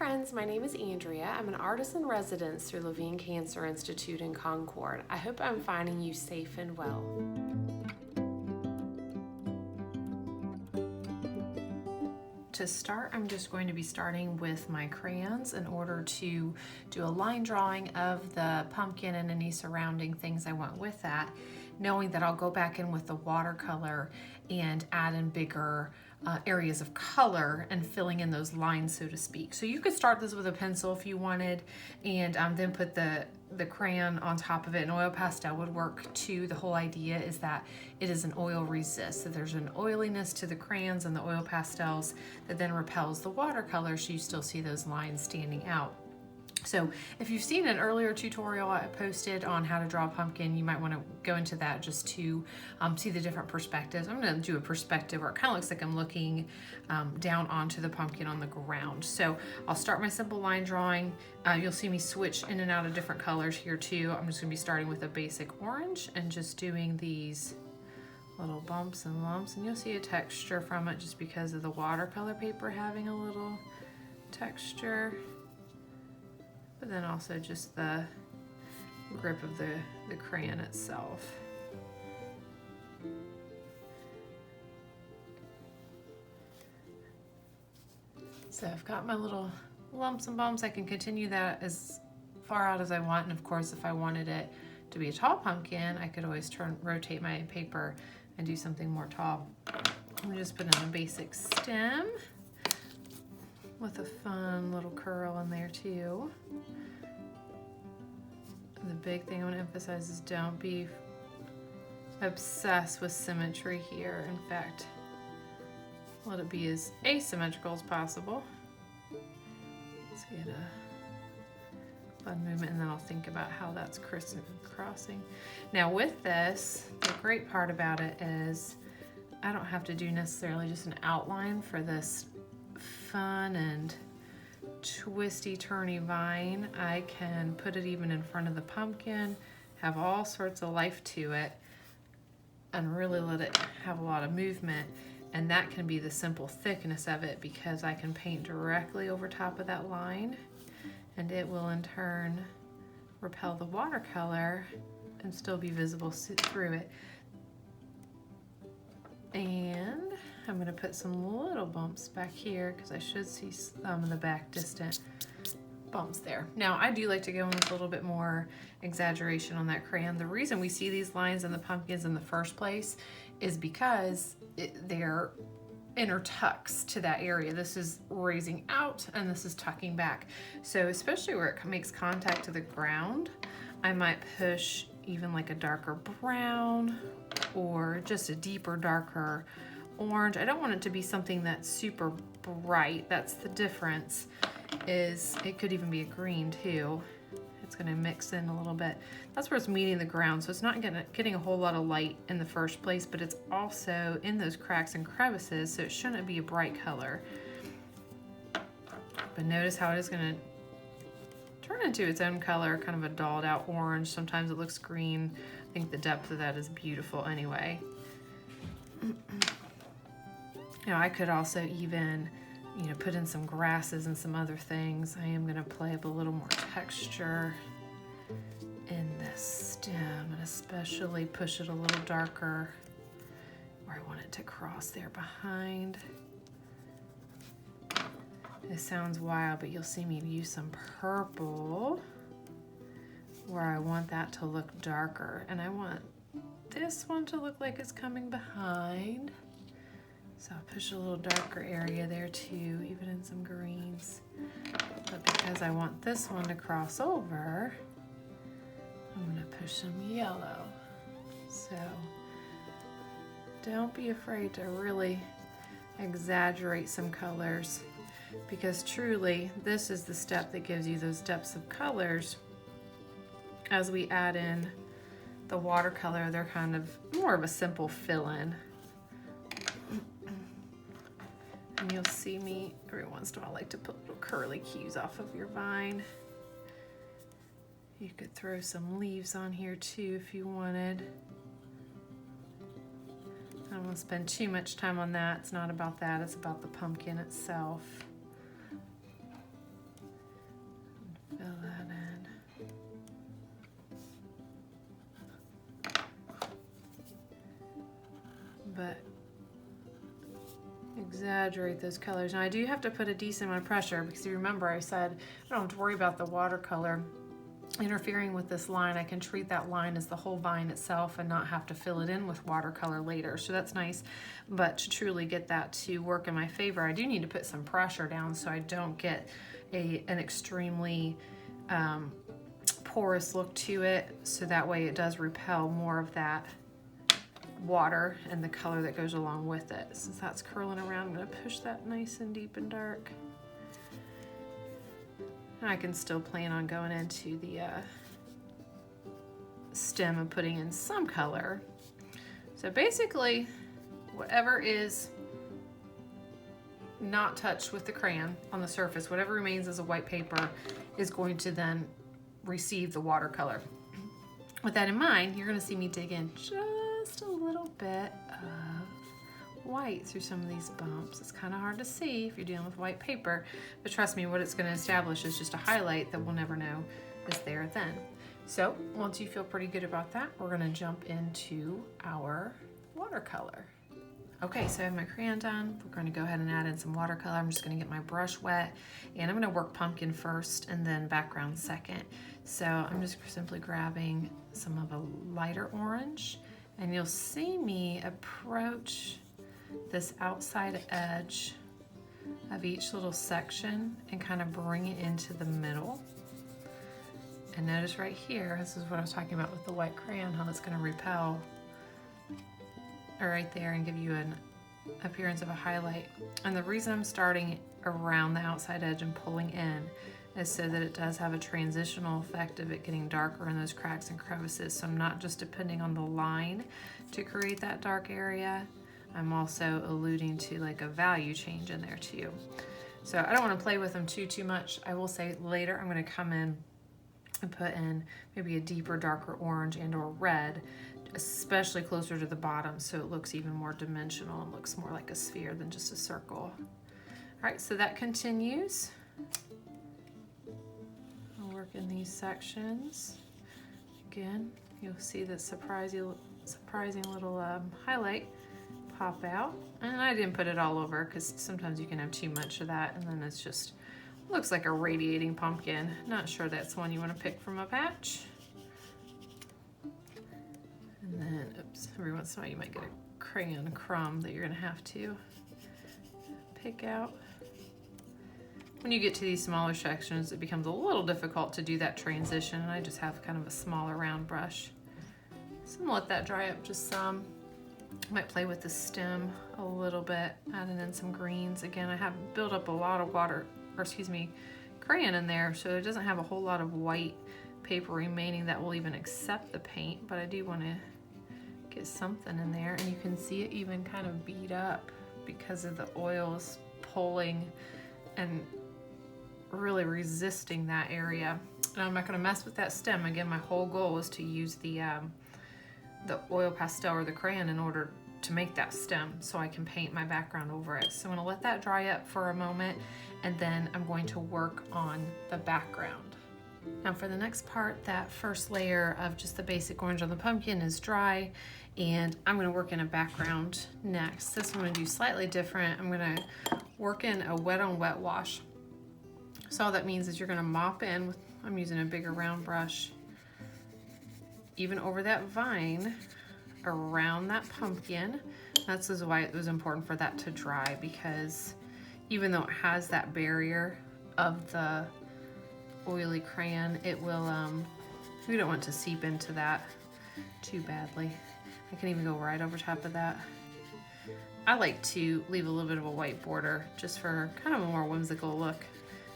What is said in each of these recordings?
friends, my name is Andrea. I'm an artist in residence through Levine Cancer Institute in Concord. I hope I'm finding you safe and well. To start, I'm just going to be starting with my crayons in order to do a line drawing of the pumpkin and any surrounding things I want with that, knowing that I'll go back in with the watercolor and add in bigger areas of color and filling in those lines, so to speak. So you could start this with a pencil if you wanted, and then put the crayon on top of it. An oil pastel would work too. The whole idea is that it is an oil resist. So there's an oiliness to the crayons and the oil pastels that then repels the watercolor, so you still see those lines standing out. So if you've seen an earlier tutorial I posted on how to draw a pumpkin, you might want to go into that just to see the different perspectives. I'm going to do a perspective where it kind of looks like I'm looking down onto the pumpkin on the ground. So I'll start my simple line drawing. You'll see me switch in and out of different colors here too. I'm just going to be starting with a basic orange and just doing these little bumps and lumps, and you'll see a texture from it just because of the watercolor paper having a little texture. But then also just the grip of the crayon itself. So I've got my little lumps and bumps. I can continue that as far out as I want, and of course if I wanted it to be a tall pumpkin, I could always rotate my paper and do something more tall. I'm just putting in a basic stem with a fun little curl in there too. And the big thing I want to emphasize is don't be obsessed with symmetry here. In fact, let it be as asymmetrical as possible. Let's get a fun movement, and then I'll think about how that's crossing. Now with this, the great part about it is I don't have to do necessarily just an outline for this fun and twisty turny vine. I can put it even in front of the pumpkin, have all sorts of life to it, and really let it have a lot of movement. And that can be the simple thickness of it, because I can paint directly over top of that line, and it will in turn repel the watercolor and still be visible through it. And I'm going to put some little bumps back here because I should see some in the back distant bumps there. Now I do like to go in with a little bit more exaggeration on that crayon. The reason we see these lines in the pumpkins in the first place is because they're inner tucks to that area. This is raising out and this is tucking back. So especially where it makes contact to the ground, I might push even like a darker brown or just a deeper, darker orange. I don't want it to be something that's super bright. That's the difference. Is it could even be a green too. It's going to mix in a little bit. That's where it's meeting the ground, so it's not getting a whole lot of light in the first place, but it's also in those cracks and crevices, so it shouldn't be a bright color. But notice how it is going to turn into its own color, kind of a dulled out orange. Sometimes it looks green. I think the depth of that is beautiful anyway. Now I could also even, put in some grasses and some other things. I am going to play up a little more texture in this stem, and especially push it a little darker where I want it to cross there behind. This sounds wild, but you'll see me use some purple where I want that to look darker, and I want this one to look like it's coming behind. So I'll push a little darker area there too, even in some greens. But because I want this one to cross over, I'm gonna push some yellow. So don't be afraid to really exaggerate some colors, because truly this is the step that gives you those depths of colors. As we add in the watercolor, they're kind of more of a simple fill-in. And you'll see me every once in a while like to put little curly cues off of your vine. You could throw some leaves on here too if you wanted. I don't want to spend too much time on that. It's not about that, it's about the pumpkin itself. but exaggerate those colors. Now I do have to put a decent amount of pressure because you remember I said I don't have to worry about the watercolor interfering with this line. I can treat that line as the whole vine itself and not have to fill it in with watercolor later. So that's nice, but to truly get that to work in my favor, I do need to put some pressure down so I don't get an extremely porous look to it, so that way it does repel more of that water and the color that goes along with it. Since that's curling around, I'm going to push that nice and deep and dark. And I can still plan on going into the stem and putting in some color. So basically, whatever is not touched with the crayon on the surface, whatever remains as a white paper is going to then receive the watercolor. With that in mind, you're going to see me dig in just a little bit of white through some of these bumps. It's kind of hard to see if you're dealing with white paper, but trust me, what it's going to establish is just a highlight that we'll never know is there then. So once you feel pretty good about that, we're going to jump into our watercolor. Okay, so I have my crayon done. We're going to go ahead and add in some watercolor. I'm just going to get my brush wet, and I'm going to work pumpkin first and then background second. So I'm just simply grabbing some of a lighter orange, and you'll see me approach this outside edge of each little section and kind of bring it into the middle. And notice right here, this is what I was talking about with the white crayon, how it's going to repel right there and give you an appearance of a highlight. And the reason I'm starting around the outside edge and pulling in is so that it does have a transitional effect of it getting darker in those cracks and crevices. So I'm not just depending on the line to create that dark area, I'm also alluding to like a value change in there too. So I don't want to play with them too much. I will say later I'm going to come in and put in maybe a deeper, darker orange and or red, especially closer to the bottom, so it looks even more dimensional and looks more like a sphere than just a circle. All right, so that continues. I'll work in these sections. Again, you'll see that surprising little highlight pop out. And I didn't put it all over because sometimes you can have too much of that and then it's just looks like a radiating pumpkin. Not sure that's one you want to pick from a patch. And then, oops, every once in a while you might get a crayon crumb that you're going to have to pick out. When you get to these smaller sections, it becomes a little difficult to do that transition, and I just have kind of a smaller round brush. So I'm going to let that dry up just some. I might play with the stem a little bit, adding in some greens. Again, I have built up a lot of crayon in there, so it doesn't have a whole lot of white paper remaining that will even accept the paint, but I do want to get something in there, and you can see it even kind of beat up because of the oils pulling and really resisting that area. And I'm not going to mess with that stem. Again, my whole goal is to use the oil pastel or the crayon in order to make that stem so I can paint my background over it. So I'm going to let that dry up for a moment, and then I'm going to work on the background. Now for the next part, that first layer of just the basic orange on the pumpkin is dry, and I'm going to work in a background next. This I'm going to do slightly different. I'm going to work in a wet on wet wash. So all that means is you're going to mop in with, I'm using a bigger round brush, even over that vine, around that pumpkin. That's why it was important for that to dry, because even though it has that barrier of the oily crayon, it will, we don't want to seep into that too badly. I can even go right over top of that. I like to leave a little bit of a white border just for kind of a more whimsical look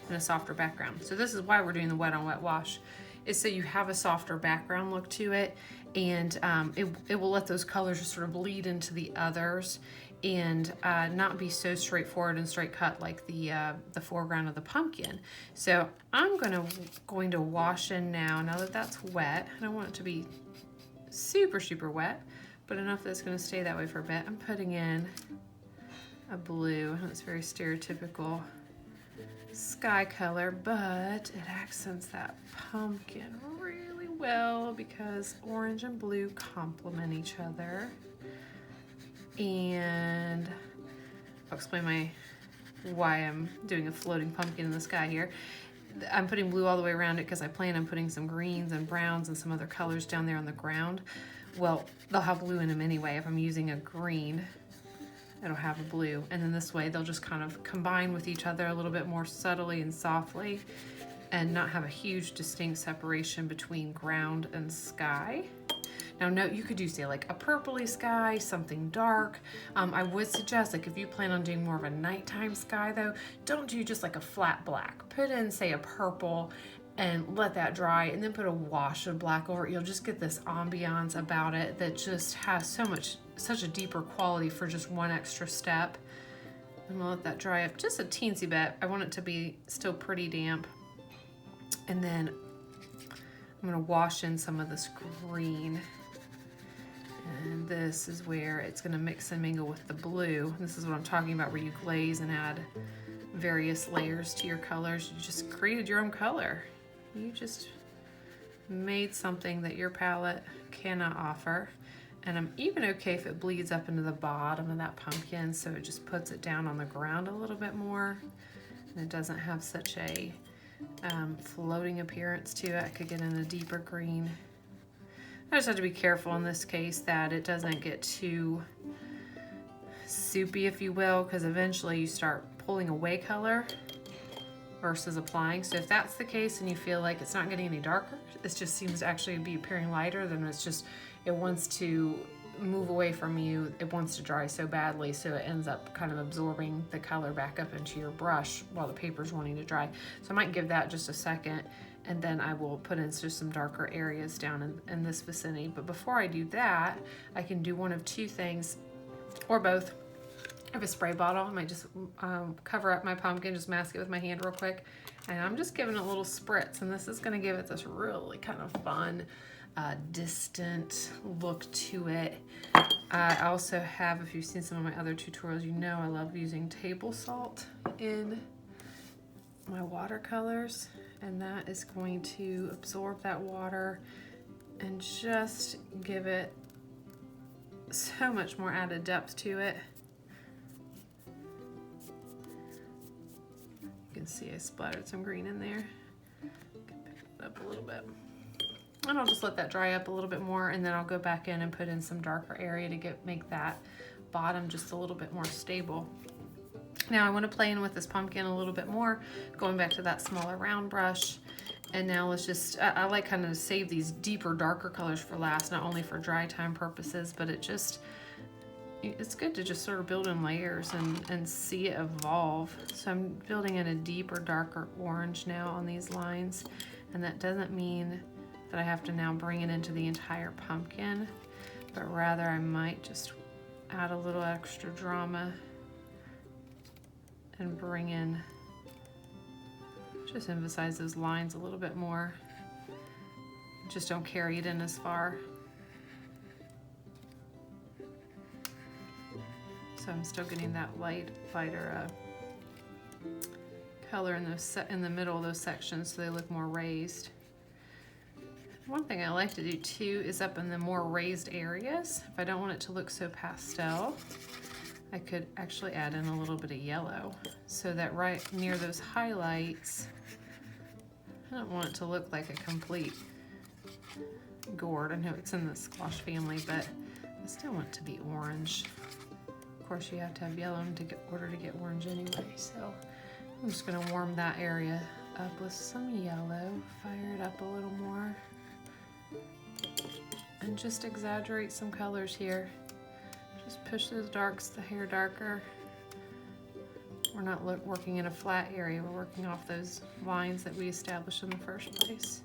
and a softer background. So this is why we're doing the wet on wet wash, is so you have a softer background look to it, and it will let those colors just sort of bleed into the others and not be so straightforward and straight cut like the foreground of the pumpkin. So I'm going to wash in now that that's wet. I don't want it to be super wet, but enough that it's going to stay that way for a bit. I'm putting in a blue, and it's very stereotypical sky color, but it accents that pumpkin really well because orange and blue complement each other. And I'll explain why I'm doing a floating pumpkin in the sky here. I'm putting blue all the way around it because I plan on putting some greens and browns and some other colors down there on the ground. Well, they'll have blue in them anyway. If I'm using a green, it'll have a blue. And then this way they'll just kind of combine with each other a little bit more subtly and softly and not have a huge distinct separation between ground and sky. Now note, you could do say like a purpley sky, something dark. I would suggest, like if you plan on doing more of a nighttime sky though, don't do just like a flat black. Put in say a purple and let that dry and then put a wash of black over it. You'll just get this ambiance about it that just has such a deeper quality for just one extra step. And we'll let that dry up just a teensy bit. I want it to be still pretty damp. And then I'm gonna wash in some of this green. And this is where it's gonna mix and mingle with the blue. This is what I'm talking about, where you glaze and add various layers to your colors. You just created your own color. You just made something that your palette cannot offer. And I'm even okay if it bleeds up into the bottom of that pumpkin, so it just puts it down on the ground a little bit more. And it doesn't have such a floating appearance to it. I could get in a deeper green. I just have to be careful in this case that it doesn't get too soupy, if you will, because eventually you start pulling away color versus applying. So if that's the case and you feel like it's not getting any darker, it just seems to actually be appearing lighter, then it's just, it wants to move away from you. It wants to dry so badly, so it ends up kind of absorbing the color back up into your brush while the paper's wanting to dry. So I might give that just a second, and then I will put in just some darker areas down in this vicinity. But before I do that, I can do one of two things, or both. I have a spray bottle. I might just cover up my pumpkin, just mask it with my hand real quick. And I'm just giving it a little spritz, and this is gonna give it this really kind of fun, distant look to it. I also have, if you've seen some of my other tutorials, you know I love using table salt in my watercolors, and that is going to absorb that water and just give it so much more added depth to it. You can see I splattered some green in there. Pick it up a little bit. And I'll just let that dry up a little bit more, and then I'll go back in and put in some darker area to make that bottom just a little bit more stable. Now I want to play in with this pumpkin a little bit more, going back to that smaller round brush. And now let's just, I like kind of save these deeper, darker colors for last, not only for dry time purposes, but it's good to just sort of build in layers and see it evolve. So I'm building in a deeper, darker orange now on these lines, and that doesn't mean that I have to now bring it into the entire pumpkin, but rather I might just add a little extra drama and bring in, just emphasize those lines a little bit more. Just don't carry it in as far. So I'm still getting that lighter color in the middle of those sections, so they look more raised. One thing I like to do too is up in the more raised areas, if I don't want it to look so pastel, I could actually add in a little bit of yellow, so that right near those highlights, I don't want it to look like a complete gourd. I know it's in the squash family, but I still want it to be orange. Of course, you have to have yellow in order to get orange anyway, so I'm just gonna warm that area up with some yellow, fire it up a little more, and just exaggerate some colors here. Just push those darks, the hair darker. We're not working in a flat area, we're working off those lines that we established in the first place.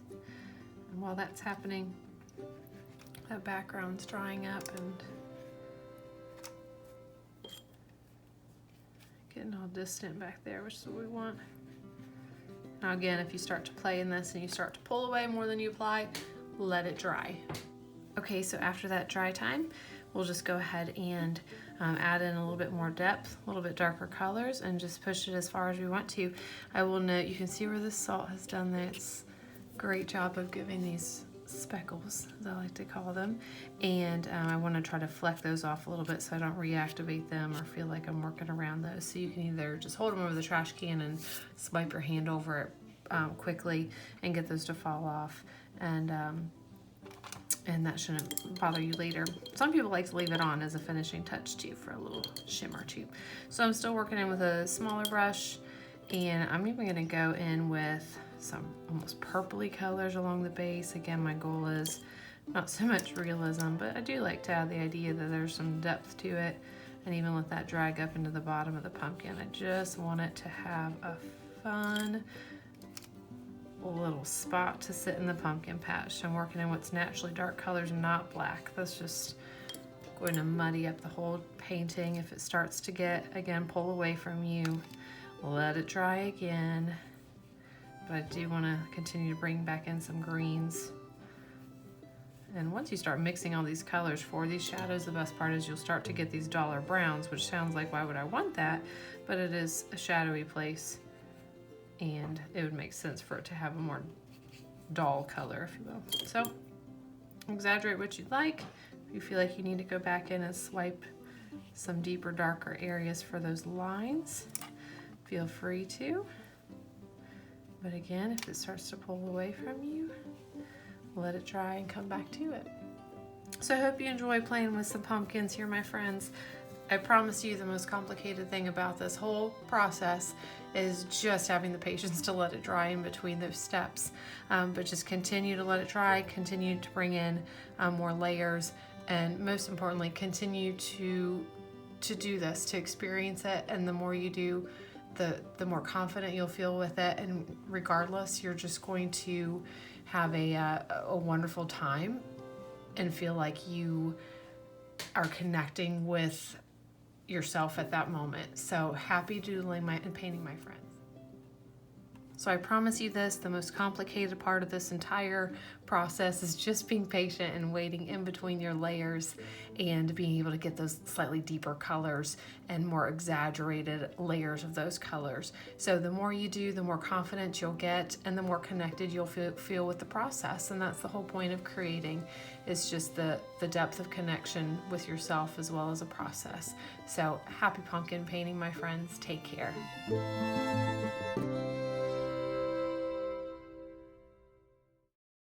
And while that's happening, that background's drying up and getting all distant back there, which is what we want. Now again, if you start to play in this and you start to pull away more than you apply, let it dry. Okay, so after that dry time, we'll just go ahead and add in a little bit more depth, a little bit darker colors, and just push it as far as we want to. I will note, you can see where the salt has done this great job of giving these speckles, as I like to call them, and I want to try to fleck those off a little bit so I don't reactivate them or feel like I'm working around those. So you can either just hold them over the trash can and swipe your hand over it quickly and get those to fall off, and that shouldn't bother you later. Some people like to leave it on as a finishing touch too, for a little shimmer too. So I'm still working in with a smaller brush, and I'm even gonna go in with some almost purpley colors along the base. Again, my goal is not so much realism, but I do like to add the idea that there's some depth to it, and even let that drag up into the bottom of the pumpkin. I just want it to have a fun little spot to sit in the pumpkin patch. So I'm working in what's naturally dark colors, not black. That's just going to muddy up the whole painting. If it starts to get, again, pull away from you, let it dry again. But I do want to continue to bring back in some greens. And once you start mixing all these colors for these shadows, the best part is you'll start to get these duller browns, which sounds like, why would I want that? But it is a shadowy place, and it would make sense for it to have a more dull color, if you will. So exaggerate what you'd like. If you feel like you need to go back in and swipe some deeper, darker areas for those lines, feel free to. But again, if it starts to pull away from you, let it dry and come back to it. So I hope you enjoy playing with some pumpkins here, my friends. I promise you the most complicated thing about this whole process is just having the patience to let it dry in between those steps. But just continue to let it dry, continue to bring in more layers, and most importantly, continue to do this, to experience it. And the more you do, the more confident you'll feel with it. And regardless, you're just going to have a wonderful time and feel like you are connecting with yourself at that moment. So happy doodling and painting, my friends. So I promise you this, the most complicated part of this entire process is just being patient and waiting in between your layers and being able to get those slightly deeper colors and more exaggerated layers of those colors. So the more you do, the more confident you'll get and the more connected you'll feel with the process. And that's the whole point of creating, is just the depth of connection with yourself as well as a process. So happy pumpkin painting, my friends. Take care.